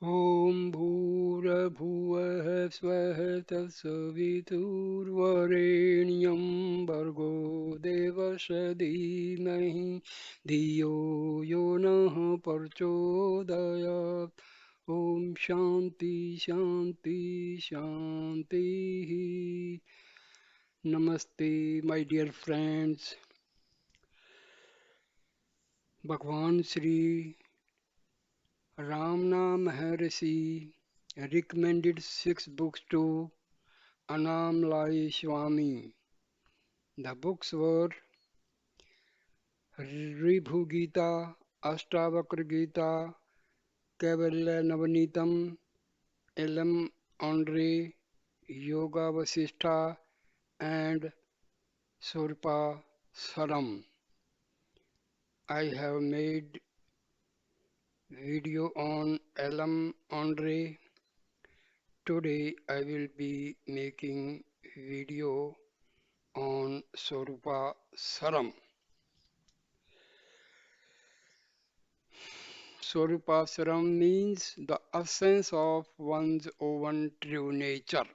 ॐ भूर्भुवः स्वः तत्सवितुर्वरेण्यं भर्गो देवस्य धीमहि धियो यो नः प्रचोदयात् ॐ शान्ति शान्ति शान्तिः Namaste, my dear friends. Bhagwan Sri Ramana Maharshi recommended 6 books to Anamlai Swami. The books were Ribhu Gita, Astavakra Gita, Kaivalya Navanitam, Elam Andre, Yoga Vasishtha, and Sorupa Saram. I have made video on Elam Andre. Today I will be making video on Sorupa Saram. Sorupa Saram means the essence of one's own true nature.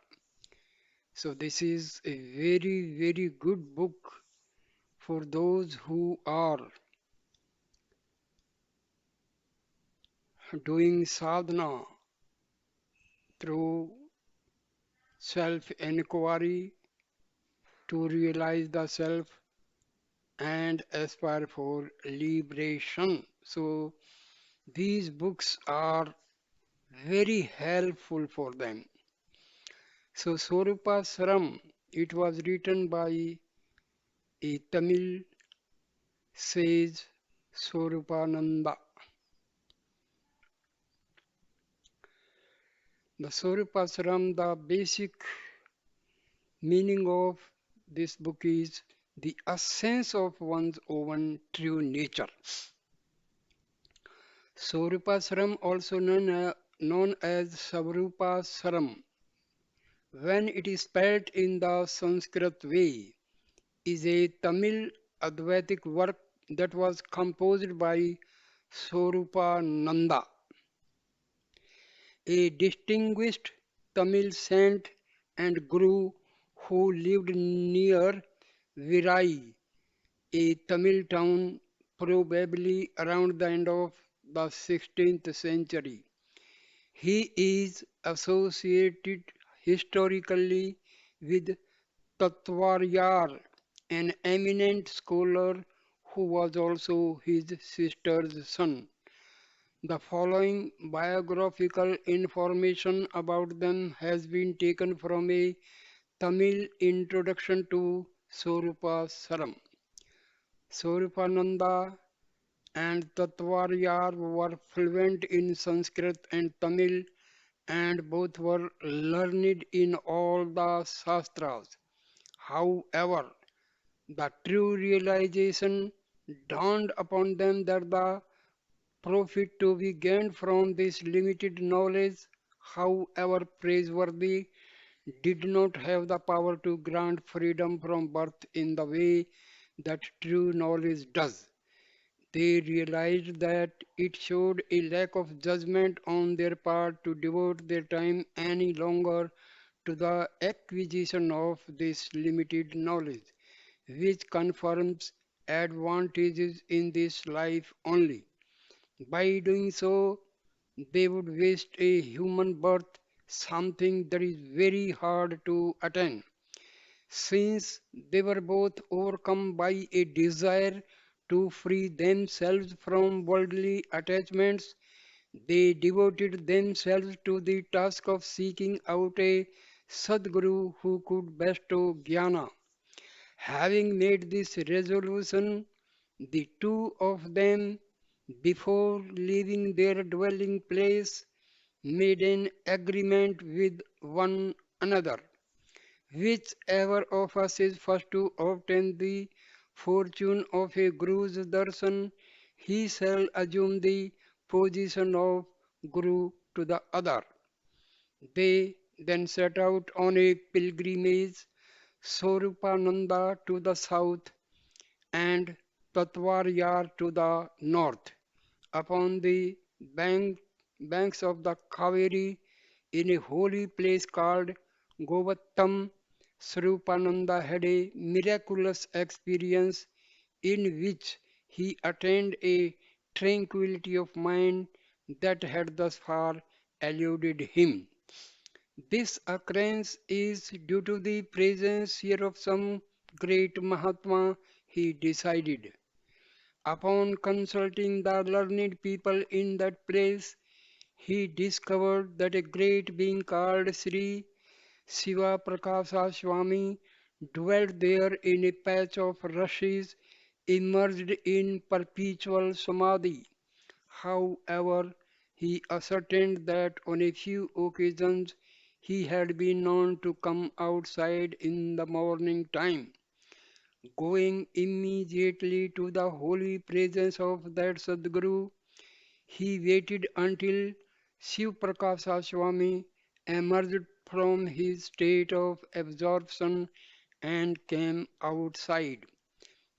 So this is a very, very good book for those who are doing sadhana through self-inquiry to realize the self and aspire for liberation. So these books are very helpful for them. So Sorupa Saram, it was written by a Tamil sage Sorupananda. The Sorupa Saram, the basic meaning of this book is the essence of one's own true nature. Sorupa Saram, also known as Sorupa Saram, when it is spelled in the Sanskrit way, is a Tamil Advaitic work that was composed by Sorupananda, a distinguished Tamil saint and guru who lived near Virai, a Tamil town probably around the end of the 16th century. He is associated historically with Tatvaryar, an eminent scholar who was also his sister's son. The following biographical information about them has been taken from a Tamil introduction to Sorupa Saram. Sorupananda and Tatvaryar were fluent in Sanskrit and Tamil, and both were learned in all the Shastras. However, the true realization dawned upon them that the profit to be gained from this limited knowledge, however praiseworthy, did not have the power to grant freedom from birth in the way that true knowledge does. They realized that it showed a lack of judgment on their part to devote their time any longer to the acquisition of this limited knowledge, which confirms advantages in this life only. By doing so, they would waste a human birth, something that is very hard to attain. Since they were both overcome by a desire to free themselves from worldly attachments, they devoted themselves to the task of seeking out a Sadguru who could bestow jnana. Having made this resolution, the two of them, before leaving their dwelling place, made an agreement with one another. Whichever of us is first to obtain the fortune of a Guru's darshan, he shall assume the position of Guru to the other. They then set out on a pilgrimage, Sorupananda to the south and Tatvaryar to the north. Upon the bank banks of the Kaveri in a holy place called Govattam. Sorupananda had a miraculous experience in which he attained a tranquility of mind that had thus far eluded him. This occurrence is due to the presence here of some great Mahatma, he decided. Upon consulting the learned people in that place, he discovered that a great being called Sri Shiva Prakasa Swami dwelt there in a patch of rushes immersed in perpetual samadhi. However, he ascertained that on a few occasions he had been known to come outside in the morning time. Going immediately to the holy presence of that Sadguru, he waited until Shiv Prakasa Swami emerged from his state of absorption and came outside.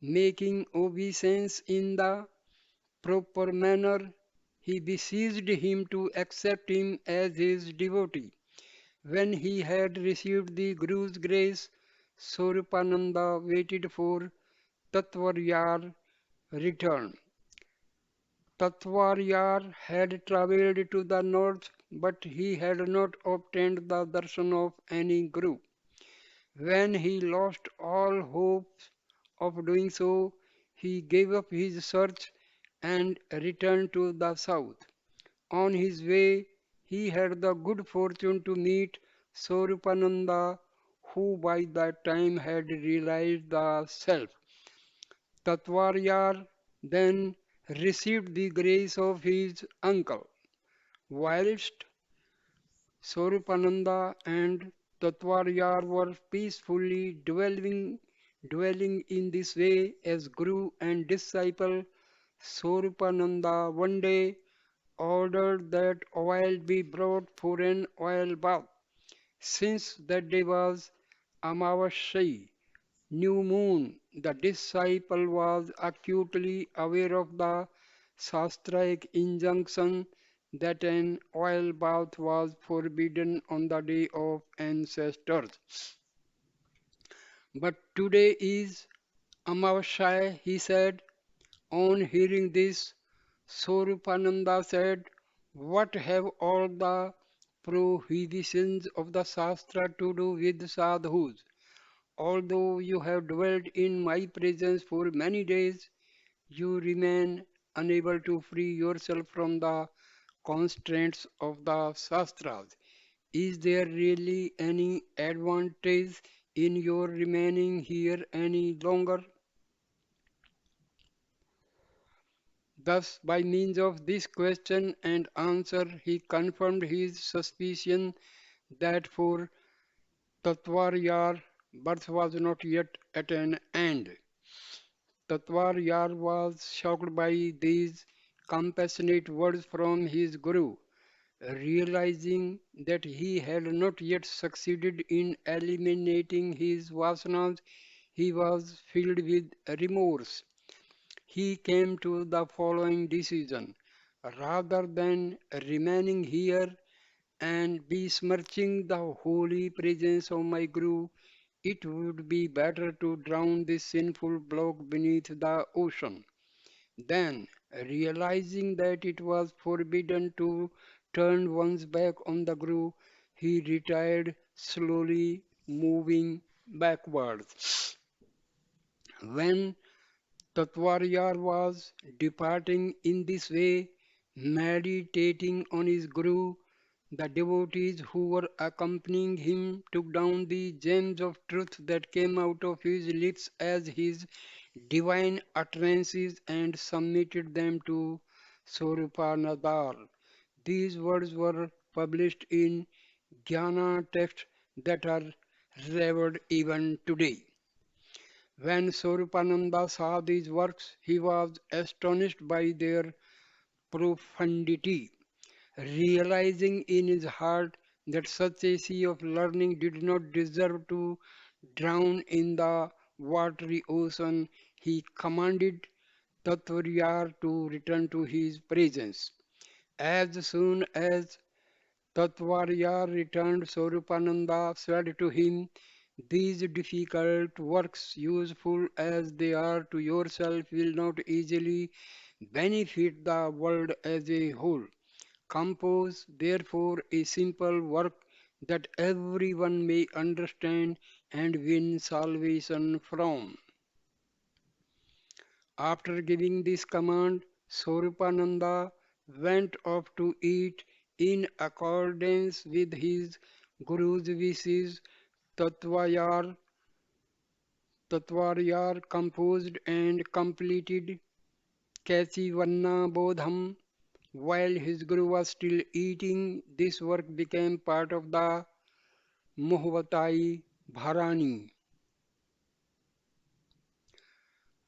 Making obeisance in the proper manner, he beseeched him to accept him as his devotee. When he had received the Guru's grace, Sorupananda waited for Tatvaryar return. Tatvaryar had travelled to the north, but he had not obtained the darshan of any Guru. When he lost all hopes of doing so, he gave up his search and returned to the south. On his way, he had the good fortune to meet Sorupananda, who by that time had realized the self. Tatvaryar then received the grace of his uncle, whilst Sorupananda and Tatvaryar were peacefully dwelling in this way as Guru and disciple. Sorupananda one day ordered that oil be brought for an oil bath. Since that day was Amavasya, new moon, the disciple was acutely aware of the Shastraic injunction that an oil bath was forbidden on the day of ancestors. But today is Amavasya, he said. On hearing this, Sorupananda said, what have all the prohibitions of the Shastra to do with sadhus? Although you have dwelt in my presence for many days, you remain unable to free yourself from the constraints of the Shastras. Is there really any advantage in your remaining here any longer? Thus, by means of this question and answer, he confirmed his suspicion that for Tatvaryar, birth was not yet at an end. Tatvaryar was shocked by these compassionate words from his Guru. Realizing that he had not yet succeeded in eliminating his vasanas, he was filled with remorse. He came to the following decision: rather than remaining here and besmirching the holy presence of my Guru, it would be better to drown this sinful block beneath the ocean. Then, realizing that it was forbidden to turn one's back on the Guru, he retired slowly, moving backwards. When Tatvaryar was departing in this way, meditating on his Guru, the devotees who were accompanying him took down the gems of truth that came out of his lips as his divine utterances and submitted them to Sorupanada. These words were published in Jnana texts that are revered even today. When Sorupananda saw these works, he was astonished by their profundity, realizing in his heart that such a sea of learning did not deserve to drown in the watery ocean. He commanded Tatvaryar to return to his presence. As soon as Tatvarya returned, Sorupananda said to him, "These difficult works, useful as they are to yourself, will not easily benefit the world as a whole. Compose, therefore, a simple work that everyone may understand and win salvation from." After giving this command, Sorupananda went off to eat in accordance with his Guru's wishes. Tatvayar, Tatvaryar composed and completed Kasivanna Bodham while his Guru was still eating. This work became part of the Mohvatai Bharani.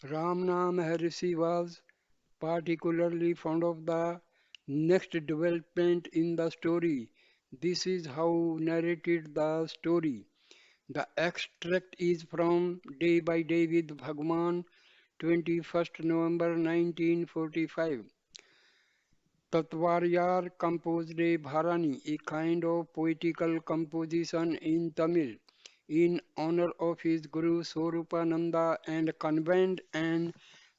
Ramana Maharshi was particularly fond of the next development in the story. This is how narrated the story. The extract is from Day by Day with Bhagwan, 21st November 1945. Tatvaryar composed a Bharani, a kind of poetical composition in Tamil, in honor of his Guru Sorupananda and convened an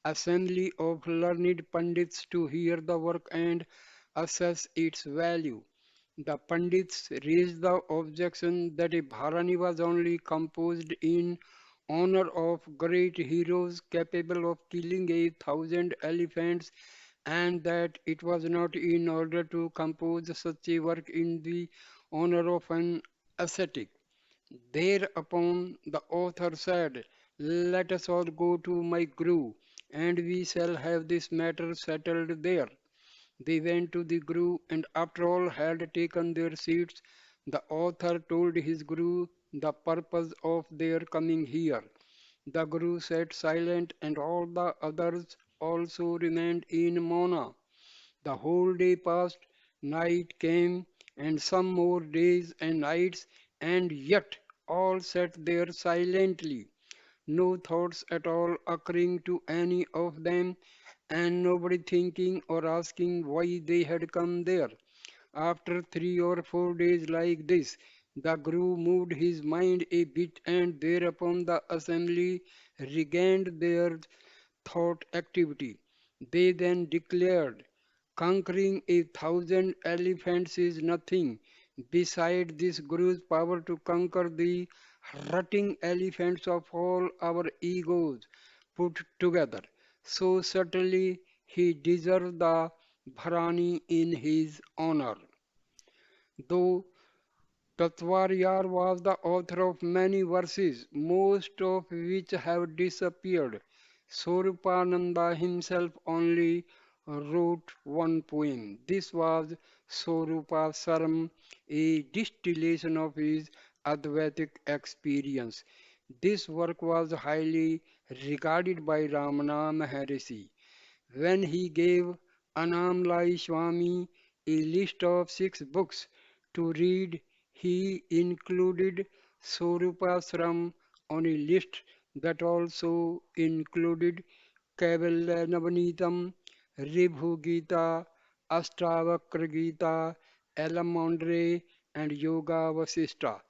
assembly of learned Pandits to hear the work and assess its value. The Pandits raised the objection that a Bharani was only composed in honor of great heroes capable of killing 1,000 elephants, and that it was not in order to compose such a work in the honor of an ascetic. Thereupon the author said, "Let us all go to my Guru, and we shall have this matter settled there." They went to the Guru, and after all had taken their seats, the author told his Guru the purpose of their coming here. The Guru sat silent, and all the others also remained in Mauna. The whole day passed, night came, and some more days and nights, and yet all sat there silently, no thoughts at all occurring to any of them, and nobody thinking or asking why they had come there. After 3 or 4 days like this, the Guru moved his mind a bit, and thereupon the assembly regained their thought activity. They then declared, "Conquering 1,000 elephants is nothing beside this Guru's power to conquer the rutting elephants of all our egos put together. So certainly he deserved the Bharani in his honor." Though Tatvaryar was the author of many verses, most of which have disappeared, Sorupananda himself only wrote one poem. This was Sorupa Saram, a distillation of his Advaitic experience. This work was highly regarded by Ramana Maharshi. When he gave Anamlai Swami a list of 6 books to read, he included Sorupa Saram on a list that also included Kaivalyanavanitam, Ribhu Gita, Astavakra Gita, Elamondre, and Yoga Vasista.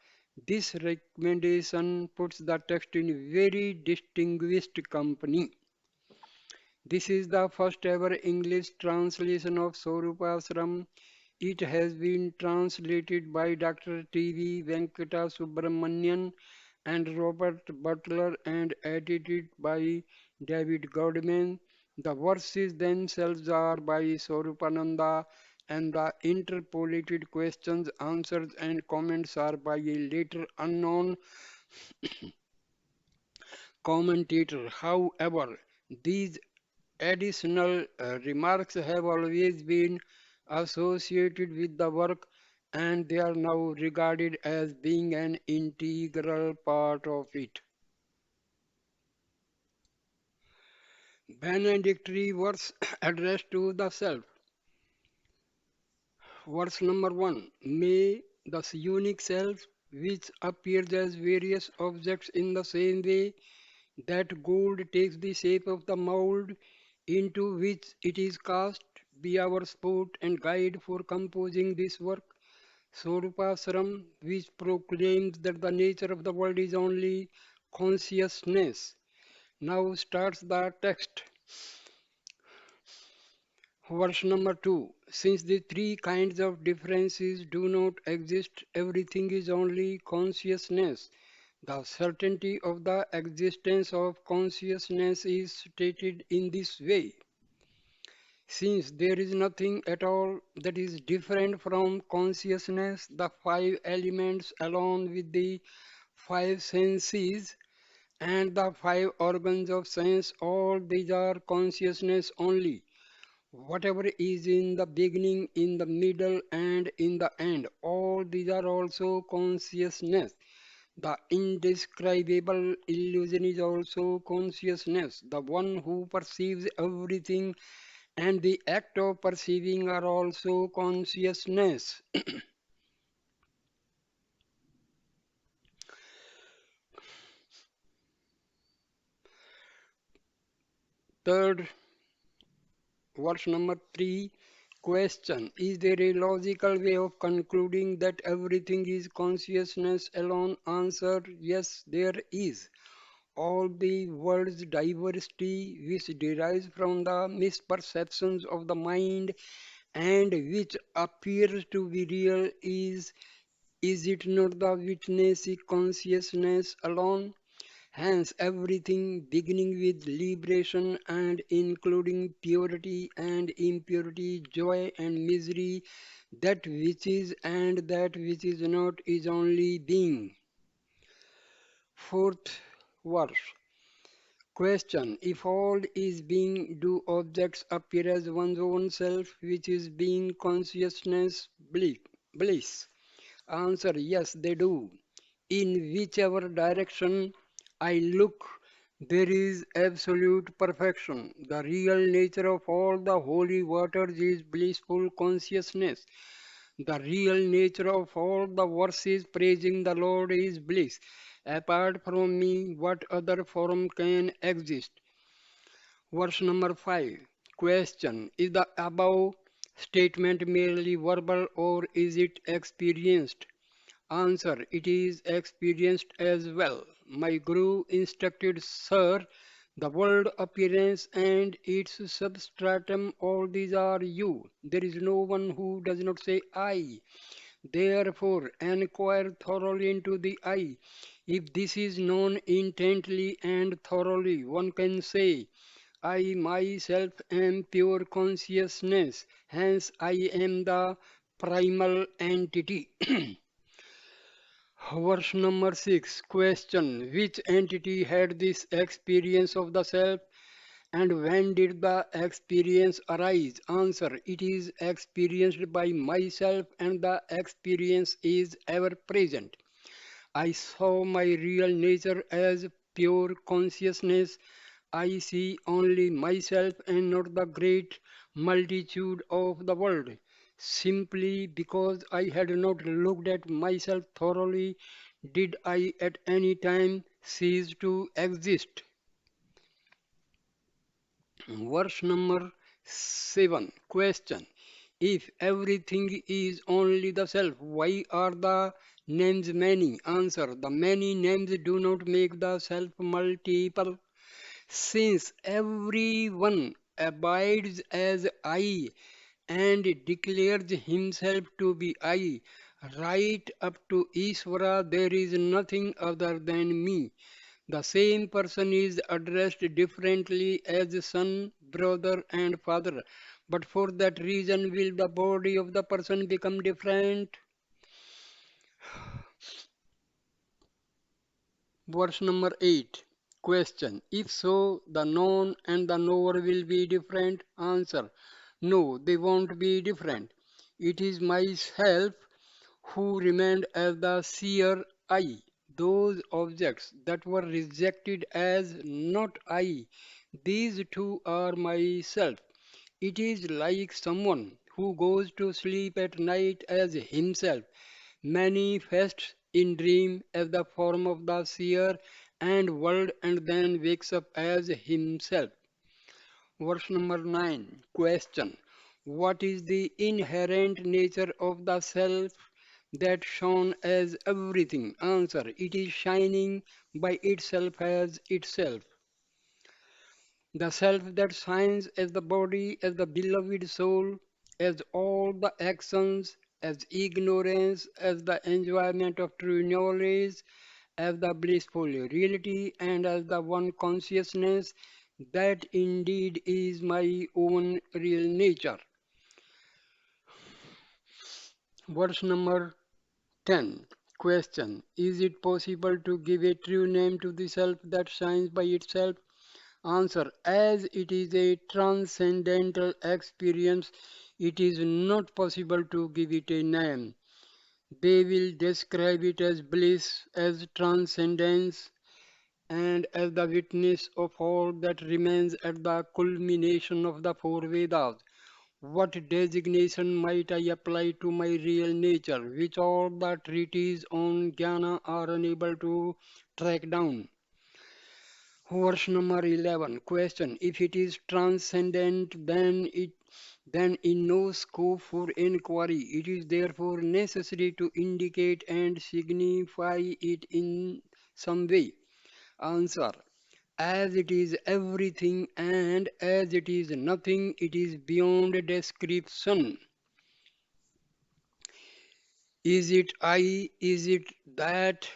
This recommendation puts the text in very distinguished company. This is the first ever English translation of Sorupasram. It has been translated by Dr. T.V. Venkata Subramanian and Robert Butler and edited by David Godman. The verses themselves are by Sorupananda, and the interpolated questions, answers, and comments are by a later unknown commentator. However, these additional remarks have always been associated with the work, and they are now regarded as being an integral part of it. Benedictory verse addressed to the self. Verse number 1. May the unique self, which appears as various objects in the same way that gold takes the shape of the mold into which it is cast, be our support and guide for composing this work. Sorupa Saram, which proclaims that the nature of the world is only consciousness. Now starts the text. Verse number 2. Since the three kinds of differences do not exist, everything is only consciousness. The certainty of the existence of consciousness is stated in this way. Since there is nothing at all that is different from consciousness, the five elements along with the five senses and the five organs of sense, all these are consciousness only. Whatever is in the beginning, in the middle, and in the end, all these are also consciousness. The indescribable illusion is also consciousness. The one who perceives everything and the act of perceiving are also consciousness. Third, verse number 3. Question. Is there a logical way of concluding that everything is consciousness alone? Answer. Yes, there is. All the world's diversity, which derives from the misperceptions of the mind and which appears to be real, is it not the witness consciousness alone? Hence, everything beginning with liberation and including purity and impurity, joy and misery, that which is and that which is not is only being. Fourth verse. Question. If all is being, do objects appear as one's own self, which is being consciousness bliss? Answer. Yes, they do. In whichever direction I look, there is absolute perfection. The real nature of all the holy waters is blissful consciousness. The real nature of all the verses praising the Lord is bliss. Apart from me, what other form can exist? Verse number 5. Question. Is the above statement merely verbal or is it experienced? Answer. It is experienced as well. My Guru instructed, Sir, the world appearance and its substratum, all these are you. There is no one who does not say I. Therefore, enquire thoroughly into the I. If this is known intently and thoroughly, one can say, I myself am pure consciousness, hence I am the primal entity. Verse number 6. Question. Which entity had this experience of the self and when did the experience arise? Answer. It is experienced by myself and the experience is ever present. I saw my real nature as pure consciousness. I see only myself and not the great multitude of the world. Simply because I had not looked at myself thoroughly, did I at any time cease to exist. Verse number 7. Question. If everything is only the self, why are the names many? Answer. The many names do not make the self multiple. Since everyone abides as I and declares himself to be I, right up to Iswara, there is nothing other than me. The same person is addressed differently as son, brother, and father. But for that reason, will the body of the person become different? Verse number 8. Question. If so, the known and the knower will be different? Answer. No, they won't be different. It is myself who remained as the seer I. Those objects that were rejected as not I, these two are myself. It is like someone who goes to sleep at night as himself, manifests in dream as the form of the seer and world and then wakes up as himself. Verse number 9. Question. What is the inherent nature of the self that shone as everything? Answer. It is shining by itself as itself. The self that shines as the body, as the beloved soul, as all the actions, as ignorance, as the enjoyment of true knowledge, as the blissful reality, and as the one consciousness, that indeed is my own real nature. Verse number 10. Question. Is it possible to give a true name to the self that shines by itself? Answer. As it is a transcendental experience, it is not possible to give it a name. They will describe it as bliss, as transcendence, and as the witness of all that remains at the culmination of the four Vedas. What designation might I apply to my real nature, which all the treatises on jnana are unable to track down? Verse number 11. Question. If it is transcendent, then in no scope for inquiry. It is therefore necessary to indicate and signify it in some way. Answer. As it is everything and as it is nothing, it is beyond description. Is it I? Is it that?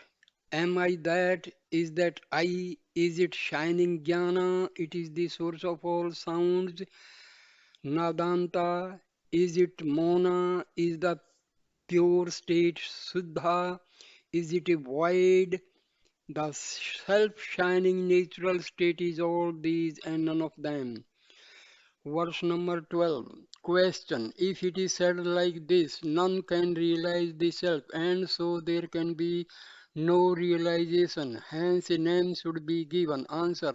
Am I that? Is that I? Is it shining jnana? It is the source of all sounds. Nadanta. Is it mona? Is the pure state Suddha? Is it a void? The self-shining natural state is all these and none of them. Verse number 12. Question. If it is said like this, none can realize the self, and so there can be no realization. Hence, a name should be given. Answer.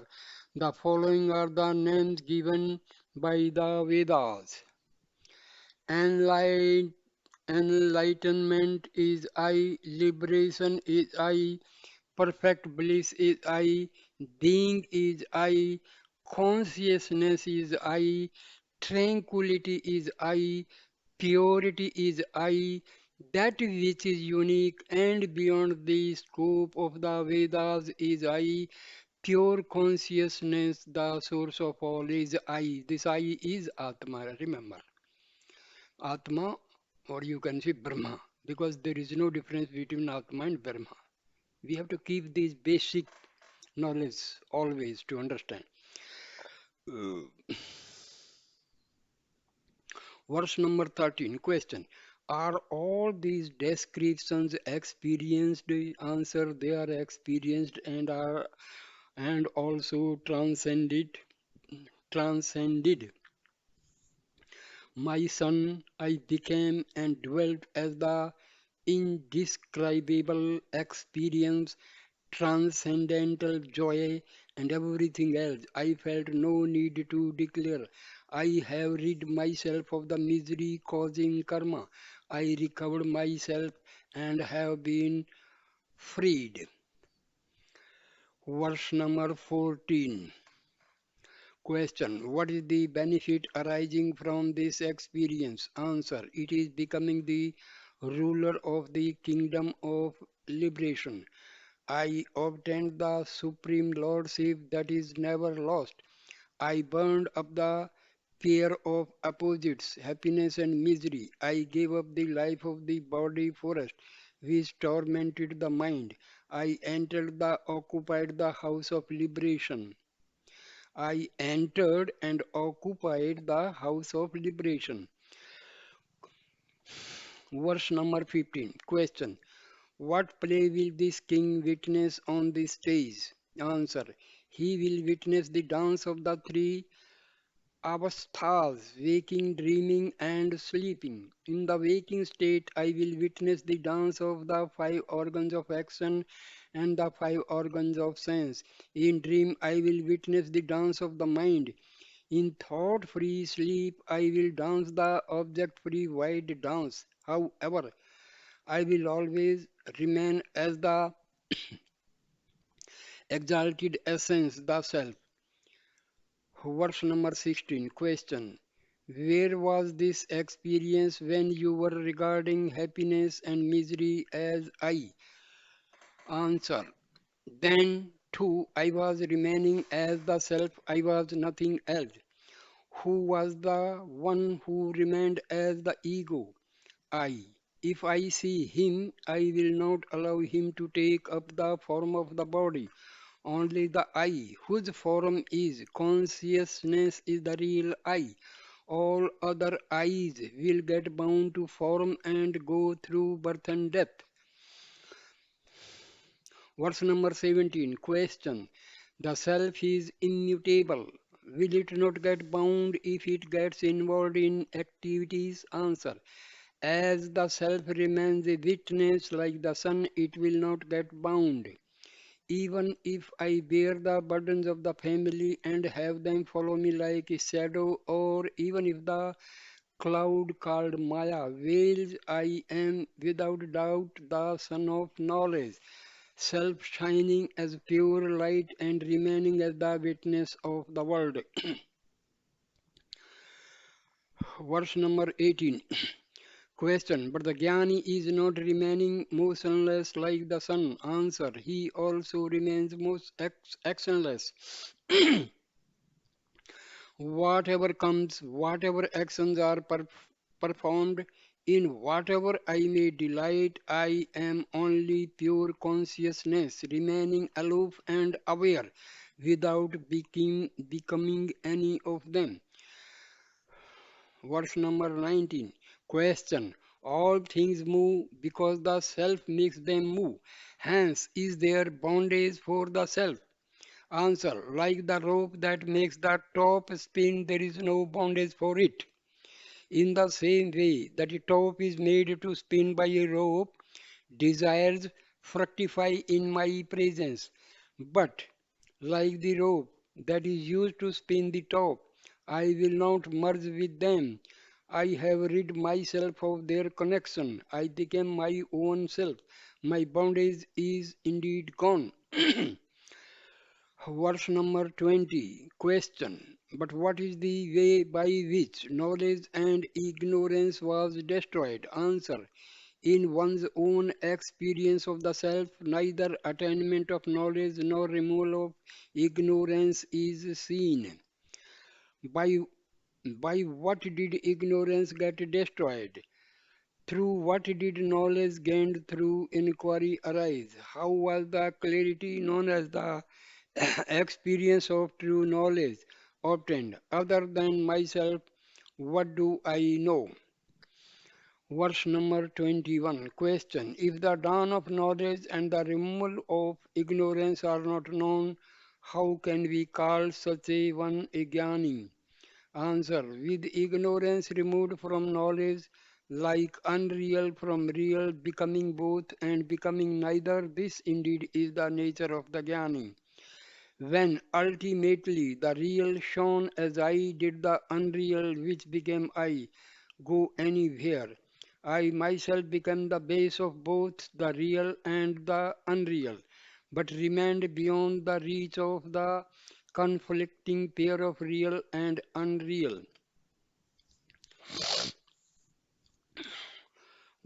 The following are the names given by the Vedas. Enlight- Enlightenment is I, liberation is I, perfect bliss is I, being is I, consciousness is I, tranquility is I, purity is I, that which is unique and beyond the scope of the Vedas is I, pure consciousness, the source of all is I. This I is Atma, remember. Atma, or you can say Brahma, because there is no difference between Atma and Brahma. We have to keep these basic knowledge always to understand. Uh, Verse number 13. Question. Are all these descriptions experienced? Answer. They are experienced and also transcended. Transcended. My son, I became and dwelt as the indescribable experience, transcendental joy, and everything else. I felt no need to declare. I have rid myself of the misery causing karma. I recovered myself and have been freed. Verse number 14. Question. What is the benefit arising from this experience? Answer. It is becoming the ruler of the kingdom of liberation. I obtained the supreme lordship that is never lost. I burned up the pair of opposites, happiness and misery. I gave up the life of the body forest, which tormented the mind. I entered the occupied the house of liberation. I entered and occupied the house of liberation. Verse number 15. Question. What play will this king witness on the stage? Answer. He will witness the dance of the three avasthas, waking, dreaming, and sleeping. In the waking state, I will witness the dance of the five organs of action and the five organs of sense. In dream, I will witness the dance of the mind. In thought free sleep, I will dance the object free wide dance. However, I will always remain as the exalted essence, the self. Verse number 16. Question. Where was this experience when you were regarding happiness and misery as I? Answer. Then, too, I was remaining as the self, I was nothing else. Who was the one who remained as the ego? I. If I see him, I will not allow him to take up the form of the body. Only the I, whose form is consciousness, is the real I. All other I's will get bound to form and go through birth and death. Verse number 17. Question. The self is immutable. Will it not get bound if it gets involved in activities? Answer. As the self remains a witness like the sun, it will not get bound. Even if I bear the burdens of the family and have them follow me like a shadow, or even if the cloud called Maya veils, I am without doubt the son of knowledge, self shining as pure light and remaining as the witness of the world. Verse number 18. Question. But the Jnani is not remaining motionless like the sun. Answer. He also remains most actionless. Whatever comes, whatever actions are performed, in whatever I may delight, I am only pure consciousness, remaining aloof and aware, without becoming any of them. Verse number 19. Question. All things move because the self makes them move. Hence, is there bondage for the self? Answer. Like the rope that makes the top spin, there is no bondage for it. In the same way that a top is made to spin by a rope, desires fructify in my presence. But, like the rope that is used to spin the top, I will not merge with them. I have rid myself of their connection. I became my own self. My bondage is indeed gone. Verse number 20. Question. But what is the way by which knowledge and ignorance was destroyed? Answer. In one's own experience of the self, neither attainment of knowledge nor removal of ignorance is seen. By, by what did ignorance get destroyed? Through what did knowledge gained through inquiry arise? How was the clarity known as the experience of true knowledge obtained? Other than myself, what do I know? Verse number 21. Question. If the dawn of knowledge and the removal of ignorance are not known, how can we call such a one a jnani? Answer. With ignorance removed from knowledge, like unreal from real, becoming both and becoming neither, this indeed is the nature of the jnani. When ultimately the real shone as I did the unreal which became I, go anywhere. I myself became the base of both the real and the unreal, but remained beyond the reach of the conflicting pair of real and unreal.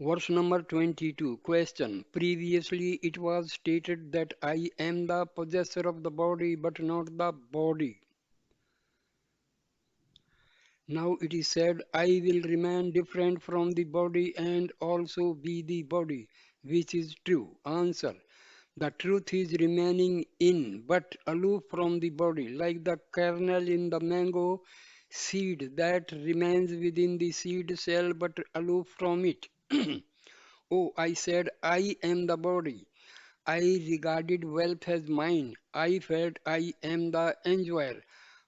Verse number 22. Question. Previously it was stated that I am the possessor of the body but not the body. Now it is said, I will remain different from the body and also be the body, which is true. Answer. The truth is remaining in but aloof from the body, like the kernel in the mango seed that remains within the seed cell but aloof from it. Oh, I said, I am the body. I regarded wealth as mine. I felt I am the enjoyer.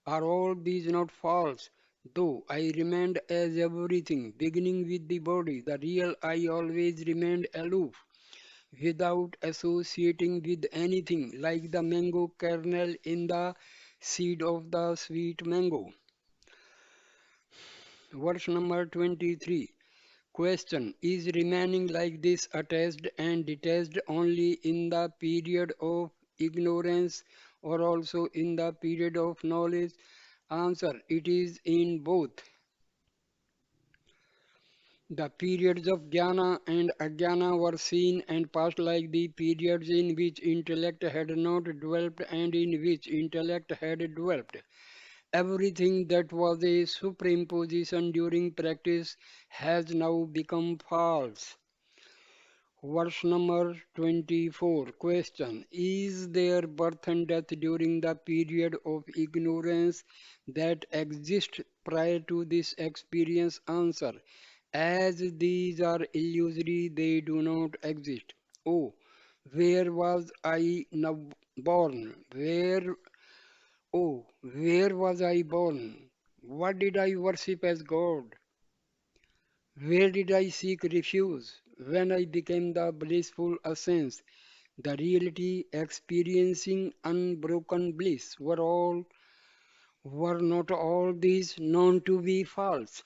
Are all these not false? Though I remained as everything, beginning with the body, the real I always remained aloof, without associating with anything, like the mango kernel in the seed of the sweet mango. Verse number 23. Question. Is remaining like this attached and detached only in the period of ignorance or also in the period of knowledge? Answer. It is in both. The periods of jnana and ajnana were seen and passed like the periods in which intellect had not developed and in which intellect had developed. Everything that was a superimposition during practice has now become false. Verse number 24. Question. Is there birth and death during the period of ignorance that exists prior to this experience? Answer. As these are illusory, they do not exist. Oh, where was I now born? Where was I born? What did I worship as God? Where did I seek refuge when I became the blissful essence, the reality experiencing unbroken bliss? Were not all these known to be false?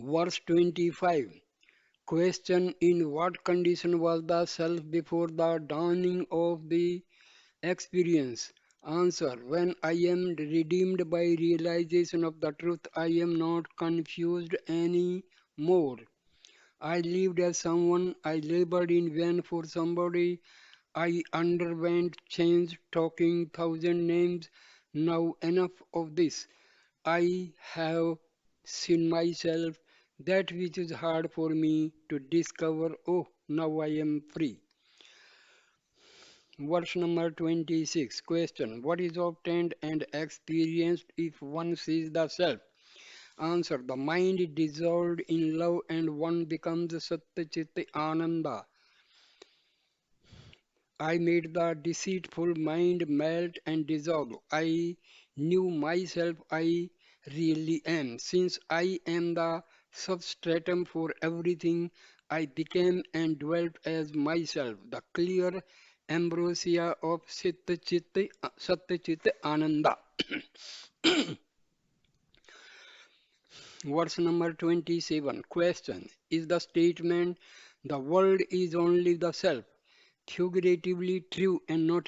Verse 25. Question. In what condition was the self before the dawning of the experience? Answer. When I am redeemed by realization of the truth, I am not confused any more. I lived as someone, I labored in vain for somebody, I underwent change, talking thousand names. Now enough of this. I have seen myself, that which is hard for me to discover. Oh, now I am free. Verse number 26. Question. What is obtained and experienced if one sees the self? Answer. The mind is dissolved in love and one becomes Satya Chitta Ananda. I made the deceitful mind melt and dissolve. I knew myself I really am. Since I am the substratum for everything, I became and dwelt as myself, the clear ambrosia of Satchit Ananda. Verse number 27. Question. Is the statement the world is only the self figuratively true and not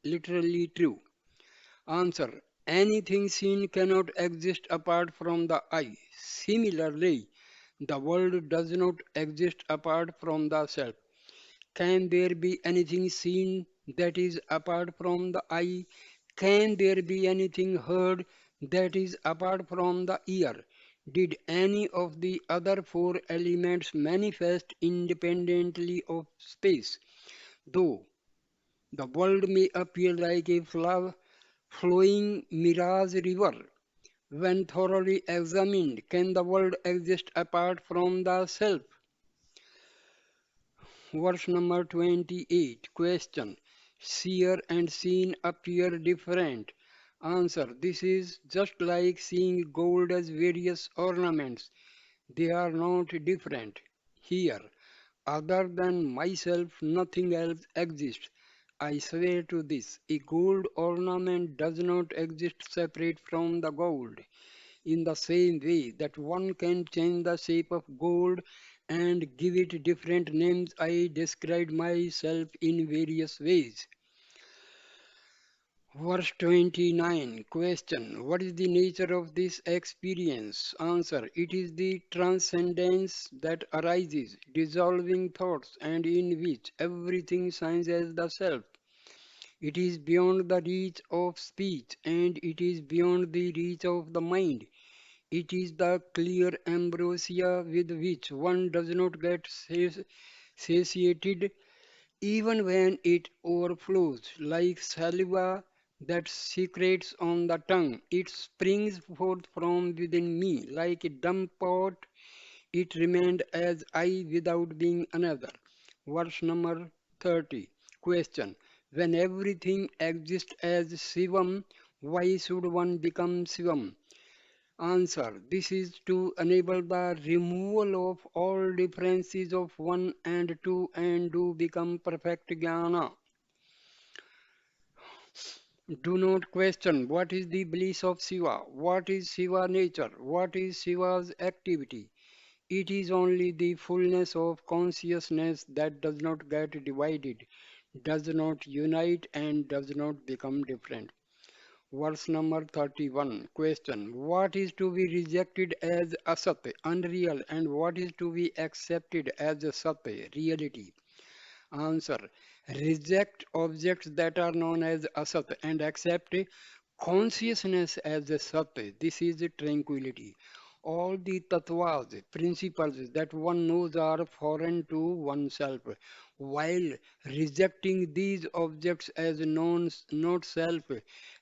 literally true? Answer. Anything seen cannot exist apart from the I. Similarly, the world does not exist apart from the self. Can there be anything seen that is apart from the eye? Can there be anything heard that is apart from the ear? Did any of the other four elements manifest independently of space? Though the world may appear like a flowing mirage river, when thoroughly examined, can the world exist apart from the self? Verse number 28. Question. Seer and seen appear different. Answer. This is just like seeing gold as various ornaments. They are not different. Here, other than myself, nothing else exists. I swear to this, a gold ornament does not exist separate from the gold. In the same way that one can change the shape of gold and give it different names, I described myself in various ways. Verse 29. Question. What is the nature of this experience? Answer. It is the transcendence that arises, dissolving thoughts, and in which everything shines as the self. It is beyond the reach of speech, and it is beyond the reach of the mind. It is the clear ambrosia with which one does not get satiated even when it overflows, like saliva that secretes on the tongue. It springs forth from within me like a dumb pot. It remained as I without being another. Verse number 30. Question. When everything exists as Shivam, why should one become Shivam? Answer. This is to enable the removal of all differences of one and two and to become perfect jnana. Do not question what is the bliss of Shiva, what is Shiva nature, what is Shiva's activity. It is only the fullness of consciousness that does not get divided, does not unite, and does not become different. Verse number 31. Question. What is to be rejected as asat, unreal, and what is to be accepted as sat, reality? Answer. Reject objects that are known as asat and accept consciousness as a sat. This is tranquility. All the tattvas, principles that one knows are foreign to oneself, while rejecting these objects as not self,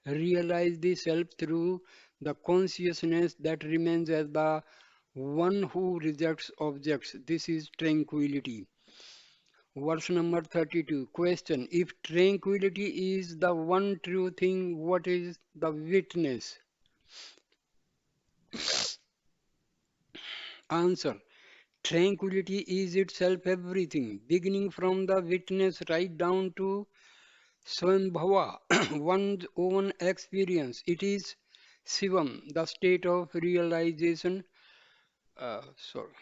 realize the self through the consciousness that remains as the one who rejects objects. This is tranquility. Verse number 32. Question. If tranquility is the one true thing, what is the witness? Answer. Tranquility is itself everything, beginning from the witness right down to Swambhava, one's own experience. It is Shivam, the state of realization. Sorry.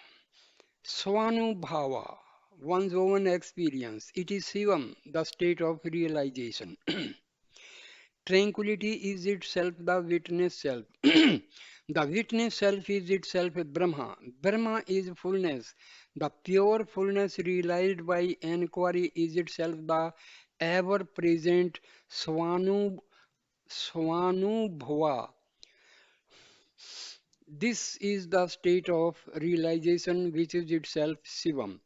Swanubhava, one's own experience. It is Shivam, the state of realization. Tranquility is itself the witness self. The witness self is itself Brahma. Brahma is fullness. The pure fullness realized by inquiry is itself the ever present Swanubhava. This is the state of realization which is itself Shivam.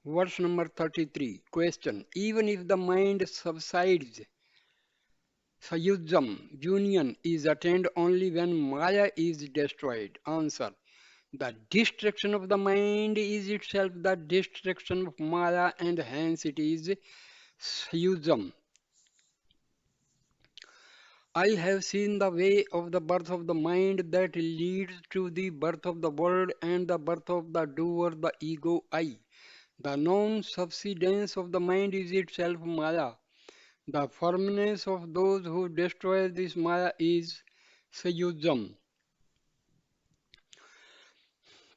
Verse number 33. Question. Even if the mind subsides, Sayujam, union, is attained only when Maya is destroyed. Answer. The destruction of the mind is itself the destruction of Maya, and hence it is Sayujam. I have seen the way of the birth of the mind that leads to the birth of the world and the birth of the doer, the ego I. The non-subsidence of the mind is itself Maya. The firmness of those who destroy this Maya is Sayujam.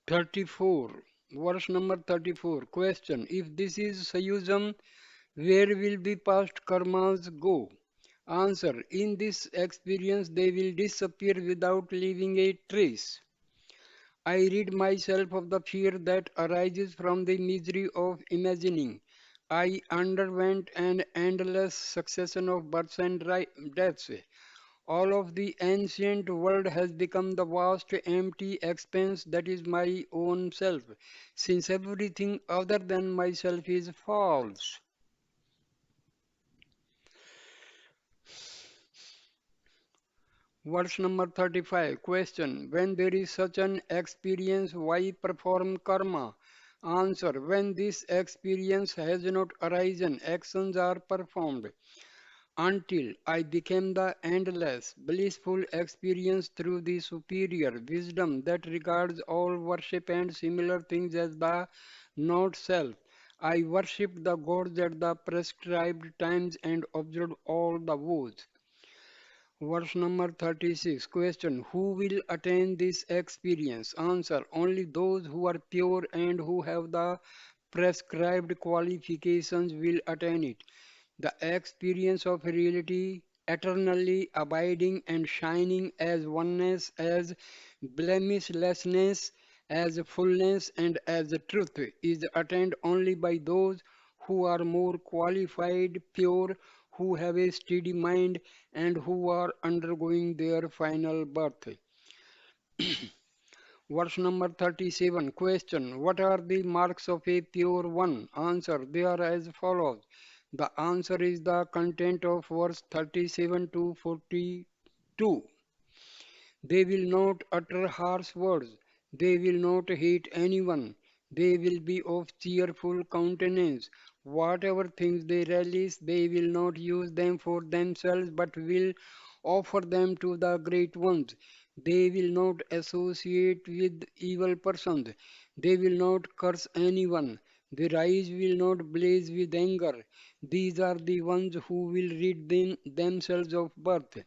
34. Verse number 34. Question. If this is Sayujam, where will the past karmas go? Answer. In this experience, they will disappear without leaving a trace. I rid myself of the fear that arises from the misery of imagining. I underwent an endless succession of births and deaths. All of the ancient world has become the vast empty expanse that is my own self, since everything other than myself is false. Verse number 35. Question. When there is such an experience, why perform karma? Answer. When this experience has not arisen, actions are performed. Until I became the endless, blissful experience through the superior wisdom that regards all worship and similar things as the not self. I worshipped the gods at the prescribed times and observed all the vows. Verse number 36. Question. Who will attain this experience? Answer. Only those who are pure and who have the prescribed qualifications will attain it. The experience of reality, eternally abiding and shining as oneness, as blemishlessness, as fullness, and as truth, is attained only by those who are more qualified, pure, who have a steady mind, and who are undergoing their final birth. Verse number 37. Question. What are the marks of a pure one? Answer. They are as follows. The answer is the content of verse 37 to 42. They will not utter harsh words. They will not hate anyone. They will be of cheerful countenance. Whatever things they relish, they will not use them for themselves, but will offer them to the great ones. They will not associate with evil persons. They will not curse anyone. Their eyes will not blaze with anger. These are the ones who will rid themselves of birth.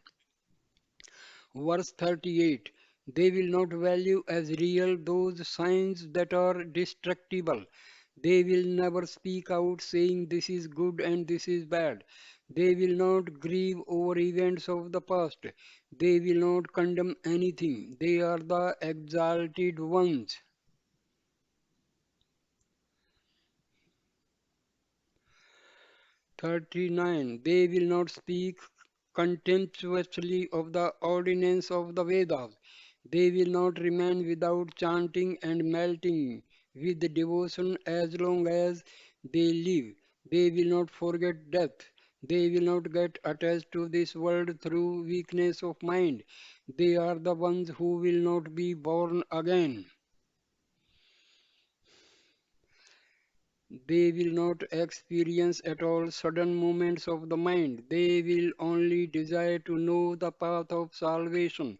Verse 38. They will not value as real those signs that are destructible. They will never speak out saying this is good and this is bad. They will not grieve over events of the past. They will not condemn anything. They are the exalted ones. 39. They will not speak contemptuously of the ordinance of the Vedas. They will not remain without chanting and melting with devotion as long as they live. They will not forget death. They will not get attached to this world through weakness of mind. They are the ones who will not be born again. They will not experience at all sudden movements of the mind. They will only desire to know the path of salvation.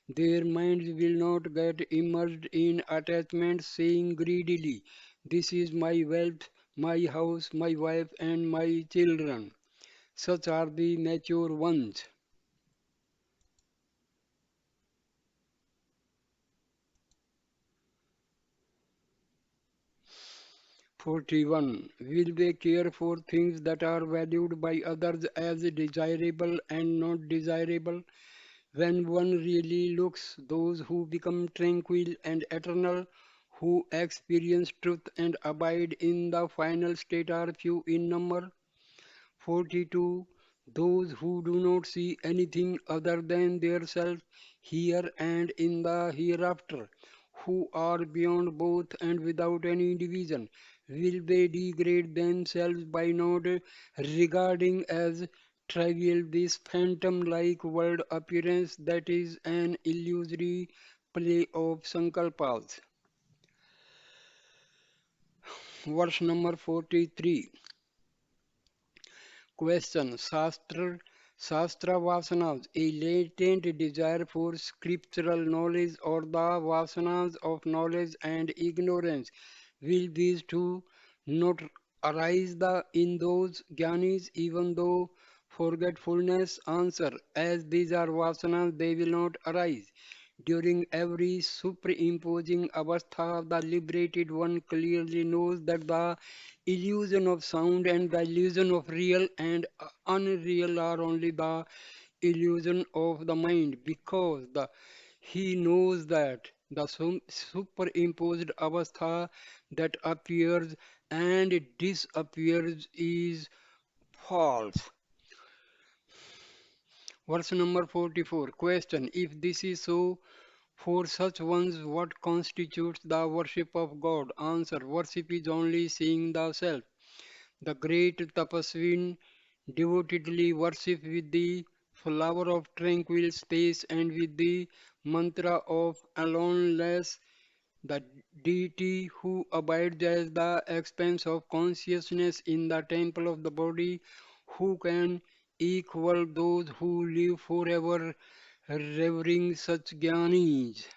Their minds will not get immersed in attachment, saying greedily, this is my wealth, my house, my wife, and my children. Such are the mature ones. 41. Will they care for things that are valued by others as desirable and not desirable? When one really looks, those who become tranquil and eternal, who experience truth and abide in the final state are few in number. 42. Those who do not see anything other than their self here and in the hereafter, who are beyond both and without any division, will they degrade themselves by not regarding as trivial this phantom like world appearance that is an illusory play of sankalpas? Verse number 43. Question. Shastra Vasanas, a latent desire for scriptural knowledge or the Vasanas of knowledge and ignorance. Will these two not arise in those Gyanis even though forgetfulness? Answer. As these are Vasanas, they will not arise. During every superimposing avastha, the liberated one clearly knows that the illusion of sound and the illusion of real and unreal are only the illusion of the mind because he knows that the superimposed avastha that appears and disappears is false. Verse number 44. Question. If this is so, for such ones, what constitutes the worship of God? Answer. Worship is only seeing the self. The great Tapasvin devotedly worship with the flower of tranquil space and with the mantra of aloneness, the deity who abides as the expanse of consciousness in the temple of the body, who can equal those who live forever revering such jnanis.